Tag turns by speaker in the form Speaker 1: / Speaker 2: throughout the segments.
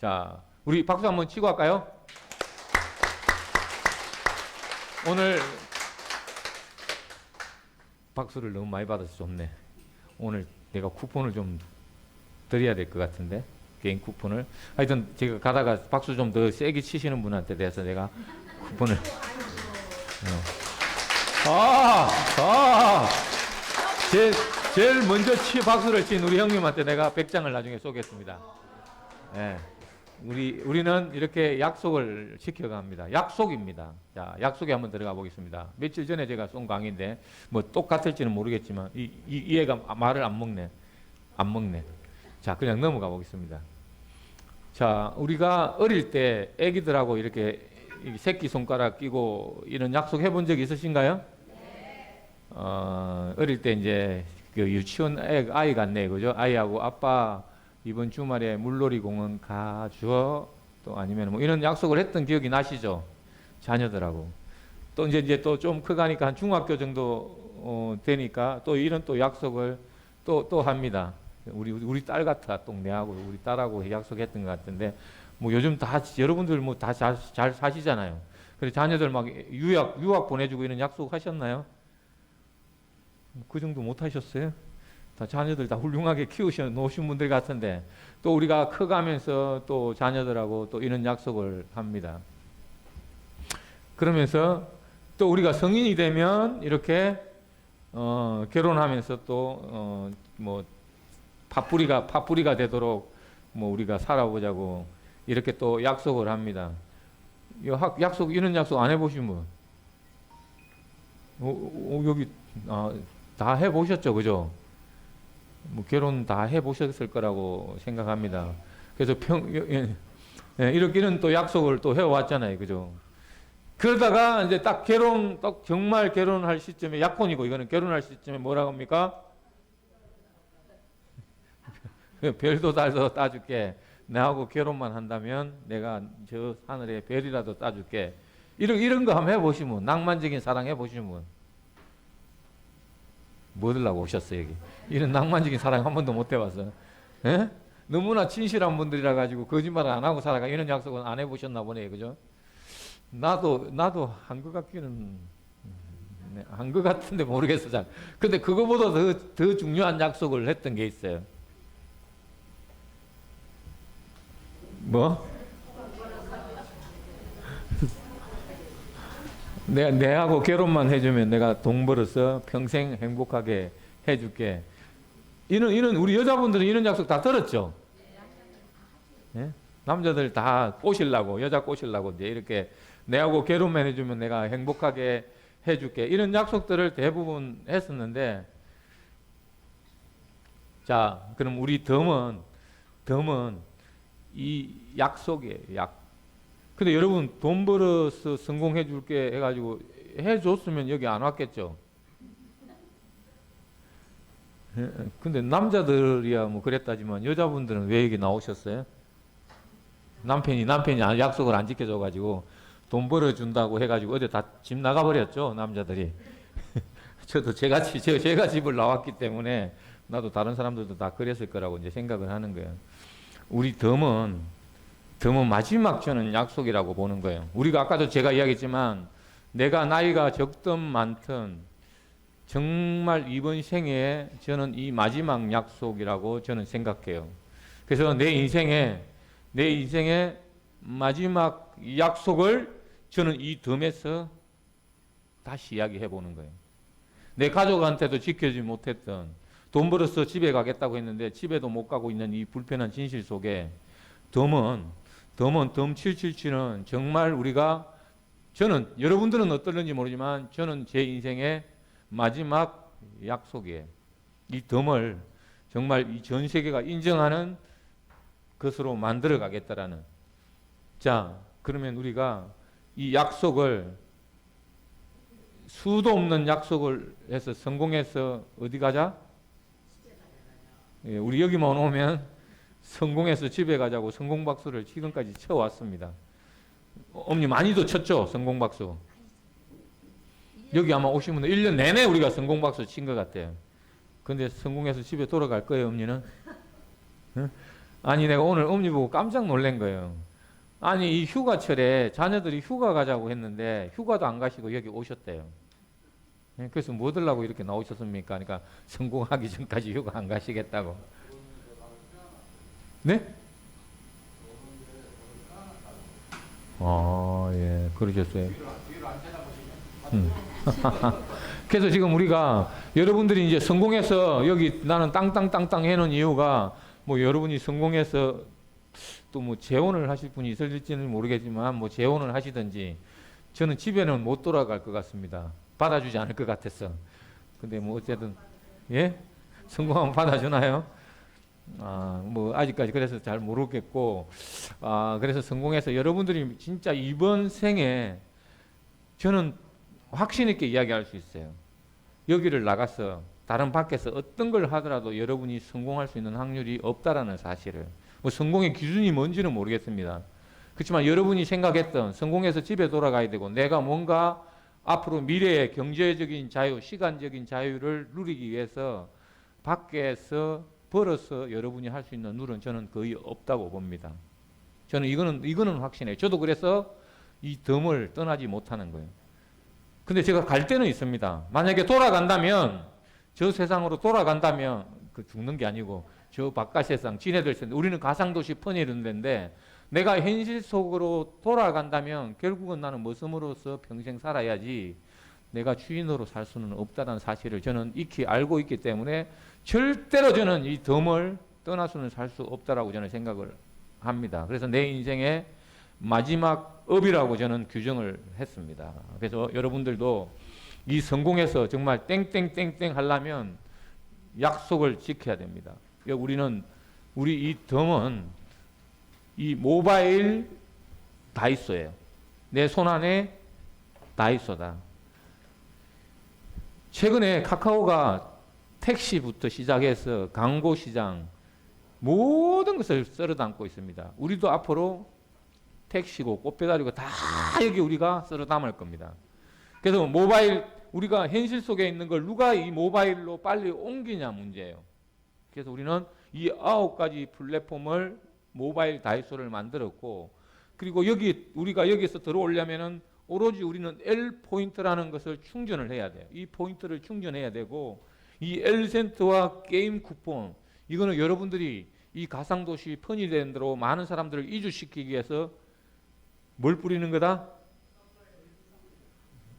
Speaker 1: 자, 우리 박수 한번 치고 할까요? 오늘 박수를 너무 많이 받아서 좋네. 오늘 내가 쿠폰을 좀 드려야 될 것 같은데, 개인 쿠폰을. 하여튼 제가 가다가 박수 좀 더 세게 치시는 분한테 대해서 내가 쿠폰을. 제일 먼저 박수를 친 우리 형님한테 내가 100장을 나중에 쏘겠습니다. 예. 우리는 이렇게 약속을 지켜갑니다. 약속입니다. 자, 약속에 한번 들어가 보겠습니다. 며칠 전에 제가 쏜 강의인데, 뭐 똑같을지는 모르겠지만, 이 애가 말을 안 먹네. 자, 그냥 넘어가 보겠습니다. 자, 우리가 어릴 때 애기들하고 이렇게 새끼 손가락 끼고 이런 약속 해본 적 있으신가요? 어릴 때 이제 그 유치원 아이 같네, 그죠? 아이하고 아빠 이번 주말에 물놀이 공원 가줘. 또 아니면 뭐 이런 약속을 했던 기억이 나시죠? 자녀들하고. 또 이제 또 좀 커가니까 한 중학교 정도 되니까 또 이런 또 약속을 또 합니다. 우리 딸 같아. 또 내하고 우리 딸하고 약속했던 것 같은데, 뭐 요즘 다 여러분들 뭐 다 잘 사시잖아요. 그래서 자녀들 막 유학 보내주고 이런 약속 하셨나요? 그 정도 못 하셨어요? 다 자녀들 다 훌륭하게 키우셔 놓으신 분들 같은데, 또 우리가 커가면서 또 자녀들하고 또 이런 약속을 합니다. 그러면서 또 우리가 성인이 되면 이렇게 결혼하면서 또 뭐 파뿌리가 되도록 뭐 우리가 살아보자고 이렇게 또 약속을 합니다. 이런 약속 안 해보신 분? 여기 다 해보셨죠, 그죠? 뭐 결혼 다 해보셨을 거라고 생각합니다. 그래서 이렇게는 또 약속을 또 해왔잖아요, 그죠? 그러다가 이제 딱 정말 결혼할 시점에, 약혼이고 이거는 결혼할 시점에 뭐라고 합니까? 별도 달도 따줄게. 나하고 결혼만 한다면 내가 저 하늘에 별이라도 따줄게. 이런 거 한번 해보시면, 낭만적인 사랑 해보시면 뭐 들라고 오셨어요, 여기? 이런 낭만적인 사랑 한 번도 못 해봤어요. 예? 너무나 진실한 분들이라 가지고 거짓말을 안 하고 살아가. 이런 약속은 안 해보셨나 보네요, 그죠? 나도 한 것 같기는 한 것 같은데 모르겠어 잘. 근데 그거보다 더 중요한 약속을 했던 게 있어요. 뭐? 내하고 결혼만 해주면 내가 돈 벌어서 평생 행복하게 해줄게. 이런 우리 여자분들은 이런 약속 다 들었죠? 예? 남자들 다 꼬시려고, 여자 꼬시려고 이제 이렇게 내하고 결혼만 해주면 내가 행복하게 해줄게. 이런 약속들을 대부분 했었는데, 자, 그럼 우리 덤은 이 약속이에요, 근데 여러분, 돈 벌어서 성공해 줄게 해가지고 해줬으면 여기 안 왔겠죠? 근데 남자들이야 뭐 그랬다지만 여자분들은 왜 여기 나오셨어요? 남편이 약속을 안 지켜줘가지고 돈 벌어준다고 해가지고 어제 다 집 나가버렸죠, 남자들이. 저도 제가 집을 나왔기 때문에 나도 다른 사람들도 다 그랬을 거라고 이제 생각을 하는 거예요. 우리 덤은 마지막 저는 약속이라고 보는 거예요. 우리가 아까도 제가 이야기했지만, 내가 나이가 적든 많든 정말 이번 생에 저는 이 마지막 약속이라고 저는 생각해요. 그래서 내 인생의 마지막 약속을 저는 이 덤에서 다시 이야기해 보는 거예요. 내 가족한테도 지켜주지 못했던, 돈 벌어서 집에 가겠다고 했는데 집에도 못 가고 있는 이 불편한 진실 속에 덤 777은 정말 저는, 여러분들은 어떨는지 모르지만 저는 제 인생의 마지막 약속이에요. 이 덤을 정말 이 전 세계가 인정하는 것으로 만들어 가겠다라는. 자, 그러면 우리가 이 약속을, 수도 없는 약속을 해서 성공해서 어디 가자? 예, 우리 여기만 오면 성공해서 집에 가자고 성공박수를 지금까지 쳐왔습니다. 어머니 많이도 쳤죠, 성공박수. 여기 아마 오신 분들 1년 내내 우리가 성공박수 친 것 같아요. 근데 성공해서 집에 돌아갈 거예요, 어머니는? 응? 아니 내가 오늘 엄니 보고 깜짝 놀란 거예요. 아니 이 휴가철에 자녀들이 휴가 가자고 했는데 휴가도 안 가시고 여기 오셨대요. 예, 그래서 뭐 들라고 이렇게 나오셨습니까? 그러니까 성공하기 전까지 휴가 안 가시겠다고. 네? 아, 예, 그러셨어요. 음. 그래서 지금 우리가 여러분들이 이제 성공해서 여기 나는 땅땅땅땅 해놓은 이유가 뭐 여러분이 성공해서 또 뭐 재혼을 하실 분이 있을지는 모르겠지만 뭐 재혼을 하시든지 저는 집에는 못 돌아갈 것 같습니다. 받아주지 않을 것 같았어. 근데 뭐 어쨌든 예? 성공하면 받아주나요? 아, 뭐 아직까지 그래서 잘 모르겠고 그래서 성공해서 여러분들이 진짜 이번 생에 저는 확신 있게 이야기할 수 있어요. 여기를 나가서 다른 밖에서 어떤 걸 하더라도 여러분이 성공할 수 있는 확률이 없다라는 사실을 뭐 성공의 기준이 뭔지는 모르겠습니다. 그렇지만 여러분이 생각했던 성공해서 집에 돌아가야 되고 내가 뭔가 앞으로 미래의 경제적인 자유, 시간적인 자유를 누리기 위해서 밖에서 벌어서 여러분이 할 수 있는 룰은 저는 거의 없다고 봅니다. 저는 이거는 확신해요. 저도 그래서 이 덤을 떠나지 못하는 거예요. 근데 제가 갈 때는 있습니다. 만약에 돌아간다면 저 세상으로 돌아간다면 그 죽는 게 아니고 저 바깥 세상 지내들 텐데 우리는 가상도시 퍼내는 데인데 내가 현실 속으로 돌아간다면 결국은 나는 머슴으로서 평생 살아야지 내가 주인으로 살 수는 없다는 사실을 저는 익히 알고 있기 때문에 절대로 저는 이 덤을 떠나서는 살 수 없다라고 저는 생각을 합니다. 그래서 내 인생의 마지막 업이라고 저는 규정을 했습니다. 그래서 여러분들도 이 성공에서 정말 땡땡땡땡 하려면 약속을 지켜야 됩니다. 우리 이 덤은 이 모바일 다이소예요. 내 손 안에 다이소다. 최근에 카카오가 택시부터 시작해서 광고 시장 모든 것을 썰어 담고 있습니다. 우리도 앞으로 택시고 꽃배달이고 다 여기 우리가 썰어 담을 겁니다. 그래서 모바일 우리가 현실 속에 있는 걸 누가 이 모바일로 빨리 옮기냐 문제예요. 그래서 우리는 이 9가지 플랫폼을 모바일 다이소를 만들었고 그리고 여기 우리가 여기서 들어오려면은 오로지 우리는 L포인트라는 것을 충전을 해야 돼요. 이 포인트를 충전해야 되고 이 L센트와 게임 쿠폰 이거는 여러분들이 이 가상도시 편의된 대로 많은 사람들을 이주시키기 위해서 뭘 뿌리는 거다?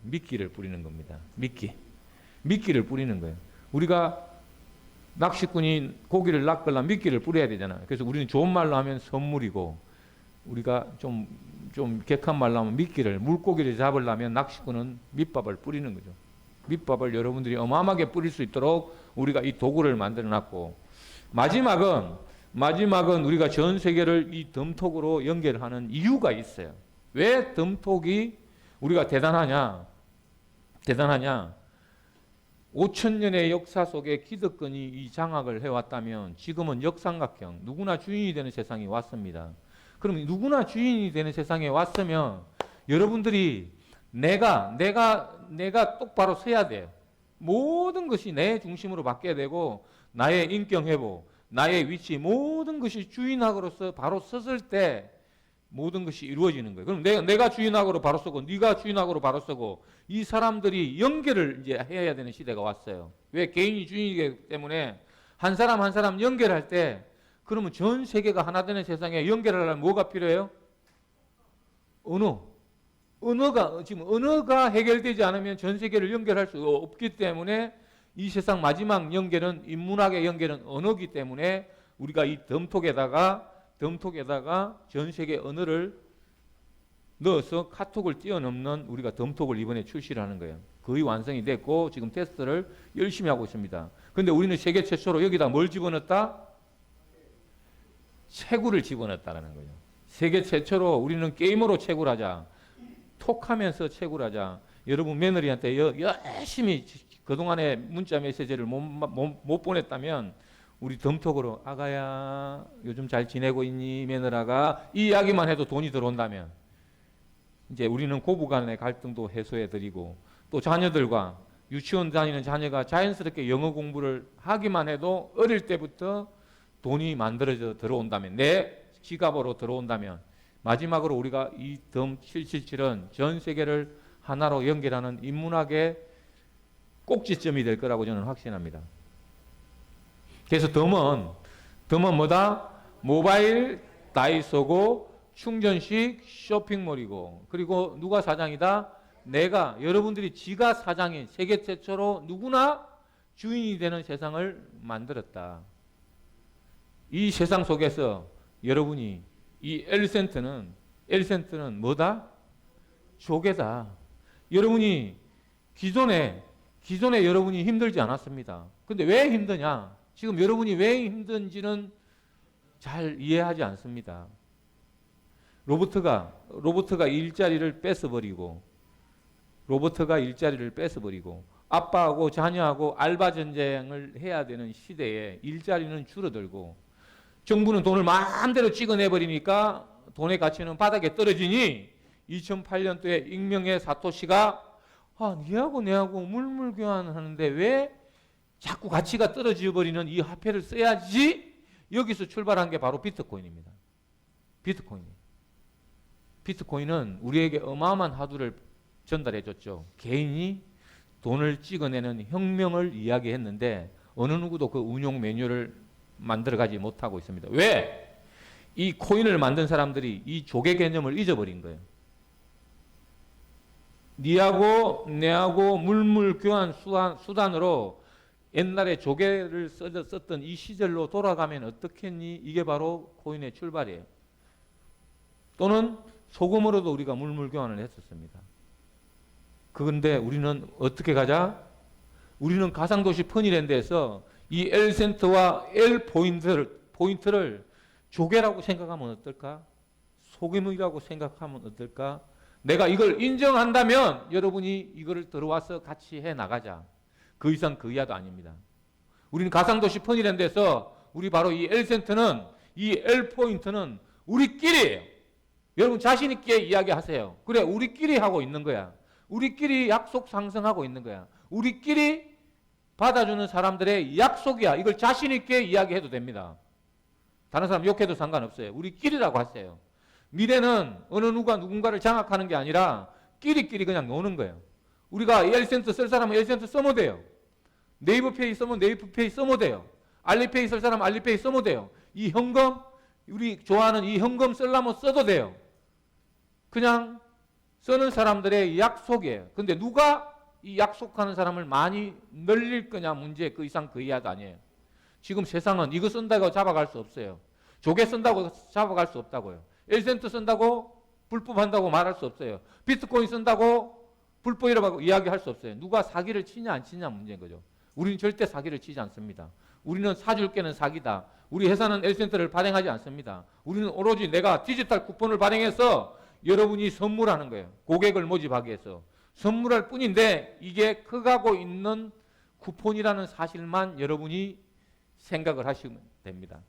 Speaker 1: 미끼를 뿌리는 겁니다. 미끼를 뿌리는 거예요. 우리가 낚시꾼이 고기를 낚으려면 미끼를 뿌려야 되잖아요. 그래서 우리는 좋은 말로 하면 선물이고 우리가 좀 격한 말로 하면 물고기를 잡으려면 낚시꾼은 밑밥을 뿌리는 거죠. 밑밥을 여러분들이 어마어마하게 뿌릴 수 있도록 우리가 이 도구를 만들어 놨고 마지막은 우리가 전 세계를 이 덤톡으로 연결하는 이유가 있어요. 왜 덤톡이 우리가 대단하냐? 5,000년의 역사 속에 기득권이 이 장악을 해왔다면 지금은 역삼각형 누구나 주인이 되는 세상이 왔습니다. 그럼 누구나 주인이 되는 세상에 왔으면 여러분들이 내가 똑바로 서야 돼요. 모든 것이 내 중심으로 바뀌어야 되고 나의 인격 회복, 나의 위치 모든 것이 주인하고로서 바로 섰을 때 모든 것이 이루어지는 거예요. 그럼 내가 주인하고로 바로 서고 네가 주인하고로 바로 서고 이 사람들이 연결을 이제 해야 되는 시대가 왔어요. 왜? 개인이 주인이기 때문에 한 사람 한 사람 연결할 때 그러면 전 세계가 하나 되는 세상에 연결하려면 뭐가 필요해요? 언어가 해결되지 않으면 전 세계를 연결할 수 없기 때문에 이 세상 마지막 연결은 인문학의 연결은 언어기 때문에 우리가 이 덤톡에다가 전 세계 언어를 넣어서 카톡을 뛰어넘는 우리가 덤톡을 이번에 출시를 하는 거예요. 거의 완성이 됐고 지금 테스트를 열심히 하고 있습니다. 그런데 우리는 세계 최초로 여기다 뭘 집어넣었다? 채굴을 집어넣었다는 거예요. 세계 최초로 우리는 게임으로 채굴하자. 톡하면서 채굴하자. 여러분 며느리한테 열심히 그동안에 문자 메시지를 못 보냈다면 우리 덤톡으로 아가야 요즘 잘 지내고 있니 며느라가 이 이야기만 해도 돈이 들어온다면 이제 우리는 고부간의 갈등도 해소해드리고 또 자녀들과 유치원 다니는 자녀가 자연스럽게 영어 공부를 하기만 해도 어릴 때부터 돈이 만들어져 들어온다면, 내 지갑으로 들어온다면, 마지막으로 우리가 이 덤 777은 전 세계를 하나로 연결하는 인문학의 꼭지점이 될 거라고 저는 확신합니다. 그래서 덤은 뭐다? 모바일 다이소고 충전식 쇼핑몰이고, 그리고 누가 사장이다? 내가, 여러분들이 지가 사장인, 세계 최초로 누구나 주인이 되는 세상을 만들었다. 이 세상 속에서 여러분이 이 엘센트는 뭐다? 조개다. 여러분이 기존에 여러분이 힘들지 않았습니다. 근데 왜 힘드냐? 지금 여러분이 왜 힘든지는 잘 이해하지 않습니다. 로봇가 일자리를 뺏어버리고, 아빠하고 자녀하고 알바 전쟁을 해야 되는 시대에 일자리는 줄어들고, 정부는 돈을 마음대로 찍어내버리니까 돈의 가치는 바닥에 떨어지니 2008년도에 익명의 사토시가 니하고 내하고 물물교환하는데 왜 자꾸 가치가 떨어져 버리는 이 화폐를 써야지, 여기서 출발한 게 바로 비트코인입니다. 비트코인은 우리에게 어마어마한 하두를 전달해 줬죠. 개인이 돈을 찍어내는 혁명을 이야기했는데 어느 누구도 그 운용 매뉴얼을 만들어가지 못하고 있습니다. 왜? 이 코인을 만든 사람들이 이 조개 개념을 잊어버린 거예요. 니하고 내하고 물물 교환 수단으로 옛날에 조개를 썼던 이 시절로 돌아가면 어떻겠니? 이게 바로 코인의 출발이에요. 또는 소금으로도 우리가 물물 교환을 했었습니다. 그런데 우리는 어떻게 가자? 우리는 가상도시 퍼니랜드에서 이 L센트와 L포인트를 조개라고 생각하면 어떨까? 소금이라고 생각하면 어떨까? 내가 이걸 인정한다면 여러분이 이거를 들어와서 같이 해 나가자. 그 이상 그 이하도 아닙니다. 우리는 가상도시 퍼니랜드에서 우리 바로 이 L센트는, 이 L포인트는 우리끼리예요. 여러분 자신 있게 이야기하세요. 그래, 우리끼리 하고 있는 거야. 우리끼리 약속 상승하고 있는 거야. 우리끼리 받아주는 사람들의 약속이야. 이걸 자신 있게 이야기해도 됩니다. 다른 사람 욕해도 상관없어요. 우리끼리라고 하세요. 미래는 어느 누가 누군가를 장악하는 게 아니라 끼리끼리 그냥 노는 거예요. 우리가 1센트 쓸 사람은 1센트 써면 돼요. 네이버페이 쓰면 네이버페이 써면 돼요. 알리페이 쓸 사람은 알리페이 써면 돼요. 이 현금, 우리 좋아하는 이 현금 쓰려면 써도 돼요. 그냥 쓰는 사람들의 약속이에요. 근데 누가 이 약속하는 사람을 많이 늘릴 거냐 문제, 그 이상 그 이하도 아니에요. 지금 세상은 이거 쓴다고 잡아갈 수 없어요. 조개 쓴다고 잡아갈 수 없다고요. 1센트 쓴다고 불법한다고 말할 수 없어요. 비트코인 쓴다고 불법이라고 이야기할 수 없어요. 누가 사기를 치냐 안 치냐 문제인 거죠. 우리는 절대 사기를 치지 않습니다. 우리는 사줄 게는 사기다. 우리 회사는 1센트를 발행하지 않습니다. 우리는 오로지 내가 디지털 쿠폰을 발행해서 여러분이 선물하는 거예요. 고객을 모집하기 위해서. 선물할 뿐인데 이게 커가고 있는 쿠폰이라는 사실만 여러분이 생각을 하시면 됩니다.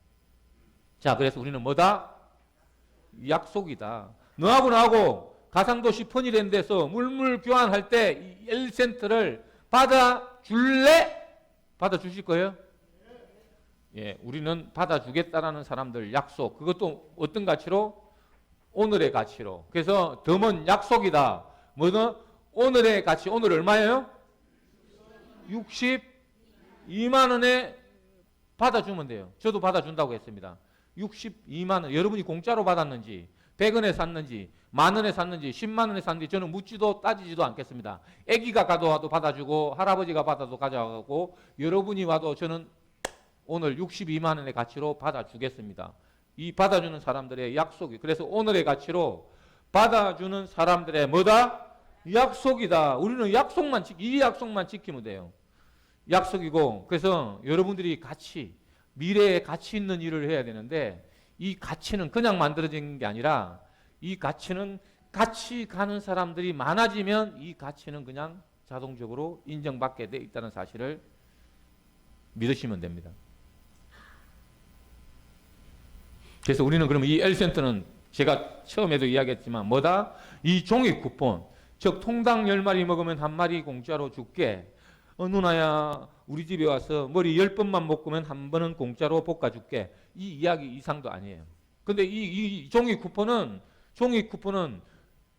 Speaker 1: 자, 그래서 우리는 뭐다? 약속이다. 너하고 나하고 가상도시 퍼니랜드에서 물물 교환할 때 1센트를 받아줄래? 받아주실 거예요? 예, 우리는 받아주겠다라는 사람들 약속. 그것도 어떤 가치로? 오늘의 가치로. 그래서 덤은 약속이다. 뭐든 오늘의 가치. 오늘 얼마예요? 62만 원에 받아주면 돼요. 저도 받아준다고 했습니다. 62만 원. 여러분이 공짜로 받았는지 100원에 샀는지 만원에 샀는지 10만 원에 샀는지 저는 묻지도 따지지도 않겠습니다. 아기가 가져와도 받아주고 할아버지가 받아도 가져가고 여러분이 와도 저는 오늘 62만 원의 가치로 받아주겠습니다. 이 받아주는 사람들의 약속이. 그래서 오늘의 가치로 받아주는 사람들의 뭐다? 약속이다. 우리는 이 약속만 지키면 돼요. 약속이고, 그래서 여러분들이 미래에 가치 있는 일을 해야 되는데 이 가치는 그냥 만들어진 게 아니라 이 가치는 같이 가는 사람들이 많아지면 이 가치는 그냥 자동적으로 인정받게 돼 있다는 사실을 믿으시면 됩니다. 그래서 우리는 그러면 이 L센트는 제가 처음에도 이야기했지만 뭐다? 이 종이 쿠폰, 즉 통당 10마리 먹으면 1마리 공짜로 줄게. 누나야 우리 집에 와서 머리 10번만 묶으면 한 번은 공짜로 볶아줄게. 이 이야기 이상도 아니에요. 근데 이 종이 쿠폰은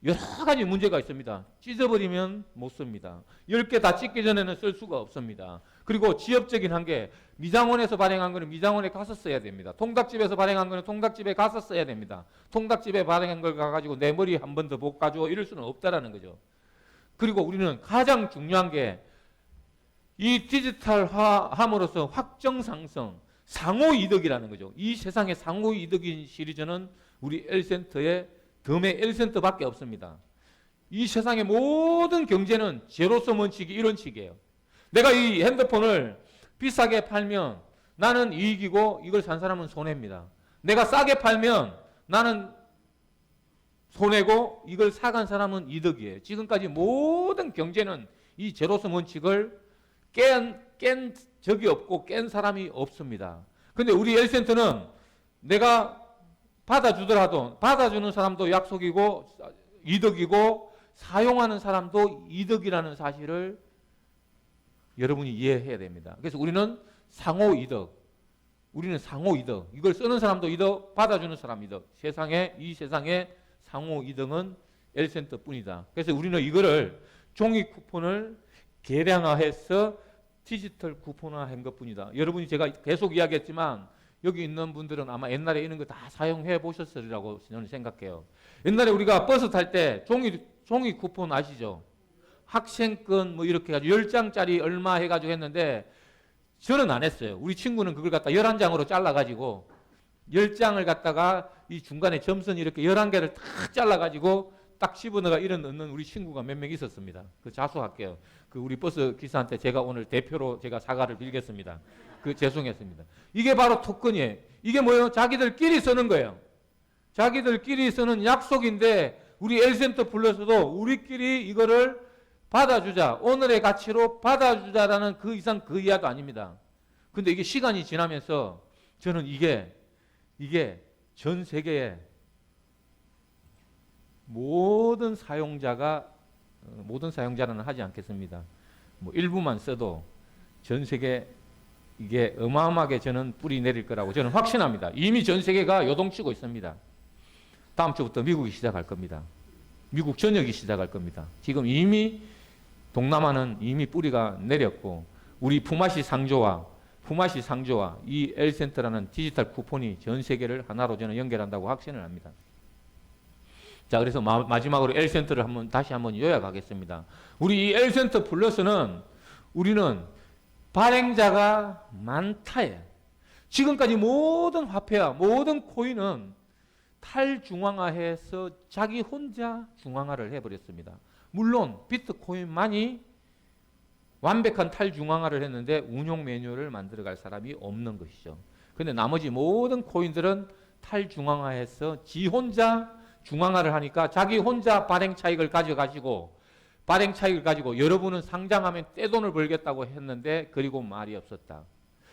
Speaker 1: 여러 가지 문제가 있습니다. 찢어버리면 못 씁니다. 10개 다 찢기 전에는 쓸 수가 없습니다. 그리고 지엽적인 한계, 미장원에서 발행한 거는 미장원에 가서 써야 됩니다. 통닭집에서 발행한 거는 통닭집에 가서 써야 됩니다. 통닭집에 발행한 걸 가가지고 내 머리 한 번 더 볶아줘 이럴 수는 없다라는 거죠. 그리고 우리는 가장 중요한 게 이 디지털화함으로써 확정상성, 상호이득이라는 거죠. 이 세상의 상호이득인 시리즈는 우리 L센터의 덤의 L센터밖에 없습니다. 이 세상의 모든 경제는 제로섬 원칙이 이런 식이에요. 내가 이 핸드폰을 비싸게 팔면 나는 이익이고 이걸 산 사람은 손해입니다. 내가 싸게 팔면 나는 손해고 이걸 사간 사람은 이득이에요. 지금까지 모든 경제는 이 제로섬 원칙을 깬 적이 없고 깬 사람이 없습니다. 근데 우리 L센터는 내가 받아주더라도 받아주는 사람도 약속이고 이득이고 사용하는 사람도 이득이라는 사실을 여러분이 이해해야 됩니다. 그래서 우리는 상호이득, 이걸 쓰는 사람도 이득, 받아주는 사람 이득. 이 세상에 상호이득은 L센터 뿐이다. 그래서 우리는 이거를 종이 쿠폰을 개량화해서 디지털 쿠폰화한 것뿐이다. 여러분이 제가 계속 이야기했지만 여기 있는 분들은 아마 옛날에 이런 거 다 사용해 보셨으리라고 저는 생각해요. 옛날에 우리가 버스 탈 때 종이 쿠폰 아시죠? 학생권 뭐 이렇게 해가지고 10장짜리 얼마 해가지고 했는데 저는 안 했어요. 우리 친구는 그걸 갖다 11장으로 잘라가지고 10장을 갖다가 이 중간에 점선 이렇게 11개를 탁 잘라가지고 딱 집어넣어가 이런 넣는 우리 친구가 몇 명 있었습니다. 그 자수할게요. 그 우리 버스 기사한테 제가 오늘 대표로 제가 사과를 빌겠습니다. 죄송했습니다. 이게 바로 토큰이에요. 이게 뭐예요? 자기들끼리 쓰는 거예요. 자기들끼리 쓰는 약속인데 우리 L센터 불러서도 우리끼리 이거를 받아주자. 오늘의 가치로 받아주자라는 그 이상 그 이하도 아닙니다. 근데 이게 시간이 지나면서 저는 이게 전 세계에 모든 사용자는 하지 않겠습니다. 뭐 일부만 써도 전 세계 이게 어마어마하게 저는 뿌리 내릴 거라고 저는 확신합니다. 이미 전 세계가 요동치고 있습니다. 다음 주부터 미국이 시작할 겁니다. 미국 전역이 시작할 겁니다. 지금 이미 동남아는 이미 뿌리가 내렸고 우리 품앗이 상조와 이 L센터라는 디지털 쿠폰이 전 세계를 하나로 저는 연결한다고 확신을 합니다. 자, 그래서 마지막으로 L센터를 다시 한번 요약하겠습니다. 우리 이 L센터 플러스는 우리는 발행자가 많다예요. 지금까지 모든 화폐와 모든 코인은 탈중앙화해서 자기 혼자 중앙화를 해버렸습니다. 물론 비트코인만이 완벽한 탈중앙화를 했는데 운용 매뉴얼을 만들어갈 사람이 없는 것이죠. 그런데 나머지 모든 코인들은 탈중앙화해서 지 혼자 중앙화를 하니까 자기 혼자 발행 차익을 가지고 여러분은 상장하면 떼돈을 벌겠다고 했는데 그리고 말이 없었다.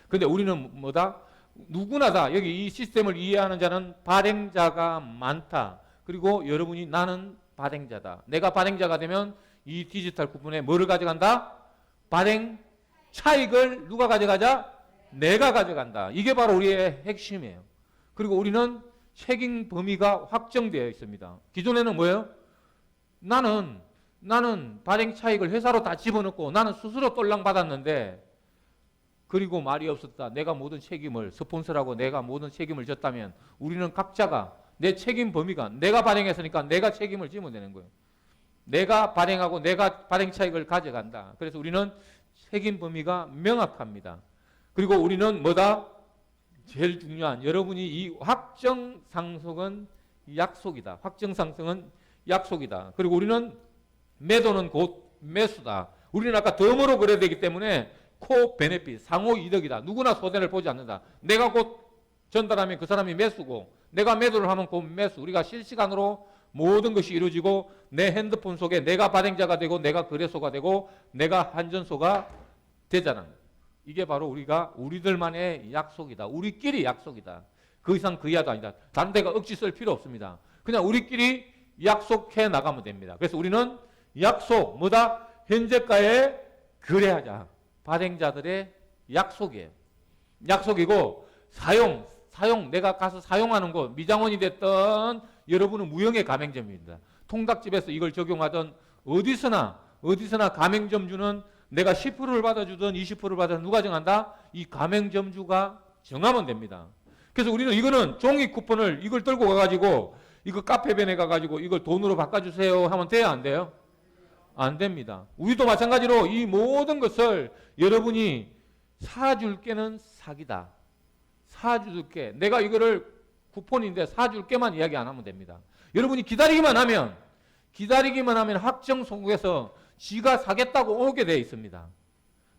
Speaker 1: 근데 우리는 뭐다? 누구나 다 여기 이 시스템을 이해하는 자는 발행자가 많다. 그리고 여러분이 나는 발행자다. 내가 발행자가 되면 이 디지털 쿠폰에 뭐를 가져간다? 발행 차익을 누가 가져가자? 내가 가져간다. 이게 바로 우리의 핵심이에요. 그리고 우리는 책임 범위가 확정되어 있습니다. 기존에는 뭐예요? 나는 발행 차익을 회사로 다 집어넣고 나는 스스로 똘랑 받았는데 그리고 말이 없었다. 내가 모든 책임을 스폰서라고 내가 모든 책임을 졌다면 우리는 각자가 내 책임 범위가 내가 발행했으니까 내가 책임을 지면 되는 거예요. 내가 발행하고 내가 발행 차익을 가져간다. 그래서 우리는 책임 범위가 명확합니다. 그리고 우리는 뭐다? 제일 중요한 여러분이 이 확정상속은 약속이다. 확정상승은 약속이다. 그리고 우리는 매도는 곧 매수다. 우리는 아까 덤으로 거래되기 되기 때문에 코 베네핏 상호 이득이다. 누구나 손해를 보지 않는다. 내가 곧 전달하면 그 사람이 매수고 내가 매도를 하면 곧 매수. 우리가 실시간으로 모든 것이 이루어지고 내 핸드폰 속에 내가 발행자가 되고 내가 거래소가 되고 내가 한전소가 되잖아. 이게 바로 우리들만의 약속이다. 우리끼리 약속이다. 그 이상 그 이하도 아니다. 다른 데가 억지 쓸 필요 없습니다. 그냥 우리끼리 약속해 나가면 됩니다. 그래서 우리는 약속, 뭐다? 현재가에 거래하자. 발행자들의 약속이에요. 약속이고 사용 내가 가서 사용하는 곳 미장원이 됐던 여러분은 무형의 가맹점입니다. 통닭집에서 이걸 적용하던 어디서나 가맹점주는 내가 10%를 받아주든 20%를 받아주든 누가 정한다? 이 가맹점주가 정하면 됩니다. 그래서 우리는 이거는 종이 쿠폰을 이걸 들고 가가지고 이거 카페변에 가가지고 이걸 돈으로 바꿔주세요 하면 돼요? 안 돼요? 안 됩니다. 우리도 마찬가지로 이 모든 것을 여러분이 사줄게는 사기다. 사줄게. 내가 이거를 쿠폰인데 사줄게만 이야기 안 하면 됩니다. 여러분이 기다리기만 하면 확정 속에서 지가 사겠다고 오게 돼 있습니다.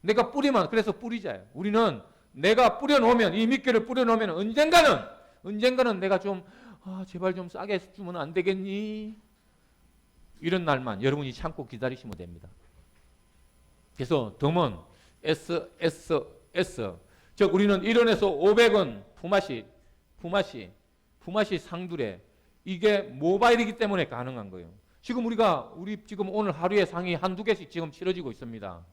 Speaker 1: 내가 뿌리면 그래서 뿌리자예요. 우리는 내가 뿌려놓으면 이 미끼를 뿌려놓으면 언젠가는 내가 좀 제발 좀 싸게 주면 안 되겠니? 이런 날만 여러분이 참고 기다리시면 됩니다. 그래서 덤은 S 즉 우리는 1원에서 500원 품앗이 상두레 이게 모바일이기 때문에 가능한 거예요. 지금 우리 지금 오늘 하루에 상이 한두 개씩 지금 치러지고 있습니다.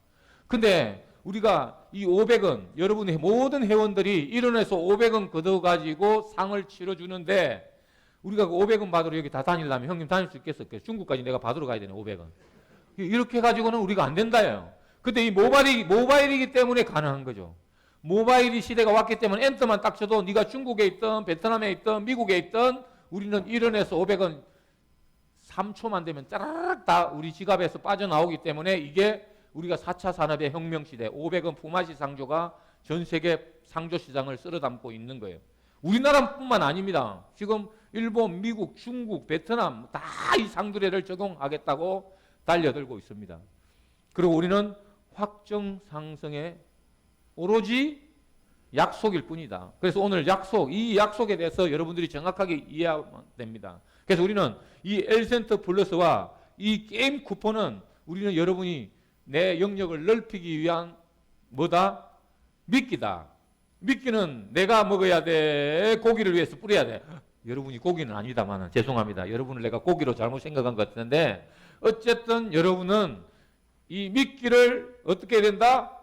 Speaker 1: 근데 우리가 이 500원 여러분의 모든 회원들이 1원에서 500원 걷어가지고 상을 치러주는데 우리가 그 500원 받으러 여기 다 다니려면 형님 다닐 수 있겠어요? 중국까지 내가 받으러 가야 되네 500원. 이렇게 해가지고는 우리가 안 된다요. 근데 이 모바일이기 때문에 가능한 거죠. 모바일 시대가 왔기 때문에 엔터만 딱 쳐도 네가 중국에 있든 베트남에 있든 미국에 있든 우리는 1원에서 500원 3초만 되면 짜라락 다 우리 지갑에서 빠져나오기 때문에 이게 우리가 4차 산업의 혁명 시대 500원 품앗이 상조가 전 세계 상조 시장을 쓸어담고 있는 거예요. 우리나라뿐만 아닙니다. 지금 일본, 미국, 중국, 베트남 다 이 상두례를 적용하겠다고 달려들고 있습니다. 그리고 우리는 확정 상승의 오로지 약속일 뿐이다. 그래서 오늘 이 약속에 대해서 여러분들이 정확하게 이해하면 됩니다. 그래서 우리는 이 엘센터 플러스와 이 게임 쿠폰은 우리는 여러분이 내 영역을 넓히기 위한 뭐다? 미끼다. 미끼는 내가 먹어야 돼. 고기를 위해서 뿌려야 돼. 여러분이 고기는 아니다만 죄송합니다. 여러분을 내가 고기로 잘못 생각한 것 같은데 어쨌든 여러분은 이 미끼를 어떻게 해야 된다?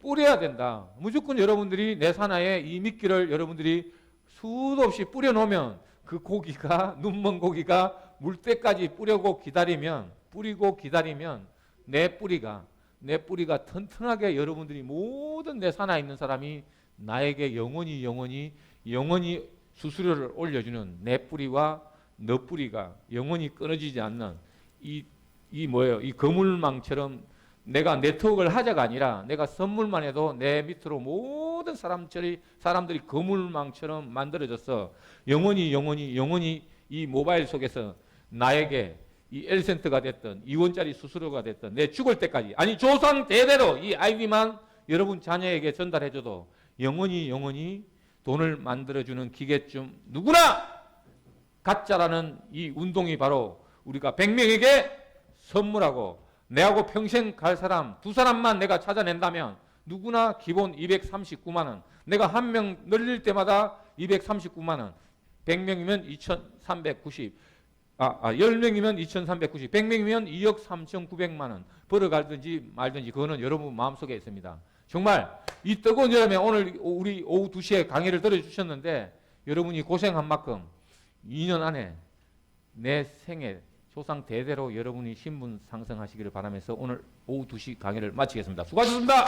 Speaker 1: 뿌려야 된다. 무조건 여러분들이 내 산하에 이 미끼를 여러분들이 수도 없이 뿌려놓으면 그 고기가 눈먼 고기가 물 때까지 뿌리고 기다리면 내 뿌리가 튼튼하게 여러분들이 모든 내 산하에 있는 사람이 나에게 영원히 수수료를 올려주는 내 뿌리와 너 뿌리가 영원히 끊어지지 않는 이 거물망처럼 내가 네트워크를 하자가 아니라 내가 선물만 해도 내 밑으로 모든 사람들이 거물망처럼 만들어져서 영원히 이 모바일 속에서 나에게 이 1센트가 됐든 2원짜리 수수료가 됐든 내 죽을 때까지 아니 조상 대대로 이 아이디만 여러분 자녀에게 전달해줘도 영원히 돈을 만들어주는 기계쯤 누구나 가짜라는 이 운동이 바로 우리가 100명에게 선물하고 내하고 평생 갈 사람 두 사람만 내가 찾아낸다면 누구나 기본 239만 원 내가 한 명 늘릴 때마다 239만 원 100명이면 2390 10명이면 2390 100명이면 2억 3,900만 원 벌어가든지 말든지 그거는 여러분 마음속에 있습니다. 정말 이 뜨거운 여름에 오늘 우리 오후 2시에 강의를 들어주셨는데 여러분이 고생한 만큼 2년 안에 내 생애 조상 대대로 여러분이 신분 상승하시기를 바라면서 오늘 오후 2시 강의를 마치겠습니다. 수고하셨습니다.